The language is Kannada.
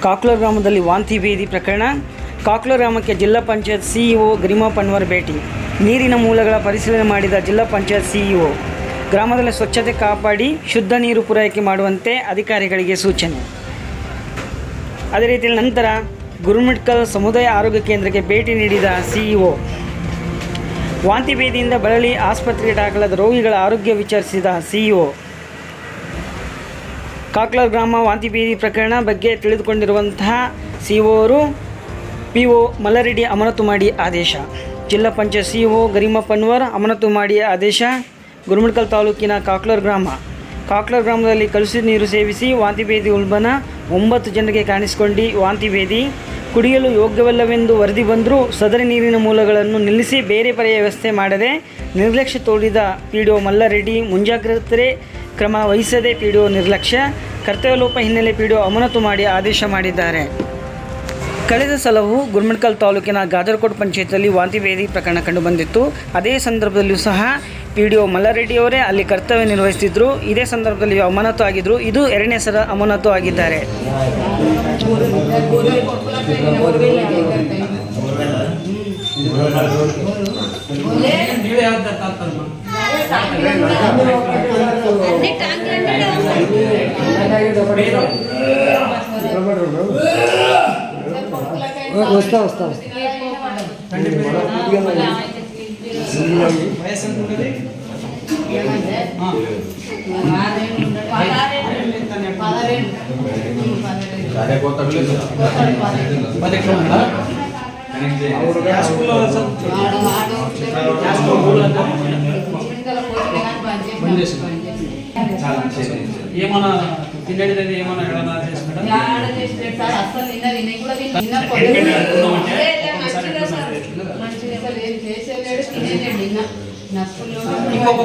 ಕಾಕ್ಲೂರು ಗ್ರಾಮದಲ್ಲಿ ವಾಂತಿ ಭೇದಿ ಪ್ರಕರಣ. ಕಾಕ್ಲೂರು ಗ್ರಾಮಕ್ಕೆ ಜಿಲ್ಲಾ ಪಂಚಾಯತ್ ಸಿಇಒ ಗರಿಮಾ ಪನ್ವರ್ ಭೇಟಿ. ನೀರಿನ ಮೂಲಗಳ ಪರಿಶೀಲನೆ ಮಾಡಿದ ಜಿಲ್ಲಾ ಪಂಚಾಯತ್ ಸಿಇಒ ಗ್ರಾಮದಲ್ಲಿ ಸ್ವಚ್ಛತೆ ಕಾಪಾಡಿ ಶುದ್ಧ ನೀರು ಪೂರೈಕೆ ಮಾಡುವಂತೆ ಅಧಿಕಾರಿಗಳಿಗೆ ಸೂಚನೆ. ಅದೇ ರೀತಿಯಲ್ಲಿ ನಂತರ ಗುರುಮಿಟ್ಕಲ್ ಸಮುದಾಯ ಆರೋಗ್ಯ ಕೇಂದ್ರಕ್ಕೆ ಭೇಟಿ ನೀಡಿದ ಸಿಇಒ. ವಾಂತಿ ಭೇದಿಯಿಂದ ಬಳಲಿ ಆಸ್ಪತ್ರೆಗೆ ದಾಖಲಾದ ರೋಗಿಗಳ ಆರೋಗ್ಯ ವಿಚಾರಿಸಿದ ಸಿಇಒ. ಕಾಕ್ಲೂರು ಗ್ರಾಮ ವಾಂತಿ ಭೇದಿ ಪ್ರಕರಣ ಬಗ್ಗೆ ತಿಳಿದುಕೊಂಡಿರುವಂತಹ ಸಿಇಒ ಅವರು ಪಿಒ ಮಲ್ಲಾರೆಡ್ಡಿ ಅಮಾನತು ಮಾಡಿ ಆದೇಶ. ಜಿಲ್ಲಾ ಪಂಚಾಯತ್ ಸಿಇಒ ಗರಿಮಾ ಪನ್ವರ್ ಅಮಾನತು ಮಾಡಿ ಆದೇಶ. ಗುರುಮಿಟ್ಕಲ್ ತಾಲೂಕಿನ ಕಾಕ್ಲೂರು ಗ್ರಾಮದಲ್ಲಿ ಕಲುಷಿತ ನೀರು ಸೇವಿಸಿ ವಾಂತಿ ಭೇದಿ ಉಲ್ಬಣ 9 ಜನರಿಗೆ ಕಾಣಿಸಿಕೊಂಡು ವಾಂತಿ ಭೇದಿ ಕುಡಿಯಲು ಯೋಗ್ಯವಲ್ಲವೆಂದು ವರದಿ ಬಂದರೂ ಸದರಿ ನೀರಿನ ಮೂಲಗಳನ್ನು ನಿಲ್ಲಿಸಿ ಬೇರೆ ಪರ್ಯಾಯ ವ್ಯವಸ್ಥೆ ಮಾಡದೆ ನಿರ್ಲಕ್ಷ್ಯ ತೋರಿದ ಪಿಡಿಒ ಮಲ್ಲಾರೆಡ್ಡಿ ಮುಂಜಾಗ್ರತೆ ಕ್ರಮ ವಹಿಸದೆ ಪಿಡಿಒ ನಿರ್ಲಕ್ಷ್ಯ, ಕರ್ತವ್ಯ ಲೋಪ ಹಿನ್ನೆಲೆ ಪಿಡಿಒ ಅಮಾನತು ಮಾಡಿ ಆದೇಶ ಮಾಡಿದ್ದಾರೆ. ಕಳೆದ ಸಲವೂ ಗುರುಮಿಟ್ಕಲ್ ತಾಲೂಕಿನ ಗಾಜರಕೋಟ್ ಪಂಚಾಯತ್ನಲ್ಲಿ ವಾಂತಿ ಭೇದಿ ಪ್ರಕರಣ ಕಂಡುಬಂದಿತ್ತು. ಅದೇ ಸಂದರ್ಭದಲ್ಲಿಯೂ ಸಹ ಪಿಡಿಒ ಮಲ್ಲಾರೆಡ್ಡಿಯವರೇ ಅಲ್ಲಿ ಕರ್ತವ್ಯ ನಿರ್ವಹಿಸುತ್ತಿದ್ದರು. ಇದೇ ಸಂದರ್ಭದಲ್ಲಿ ಅಮಾನತು ಆಗಿದ್ದರು. ಇದು 2ನೇ ಸಲ ಅಮಾನತು ಆಗಿದ್ದಾರೆ. వస్తా ఏమన్నా తినేది ఏమన్నా ఎక్కడన్నా ఇంకొక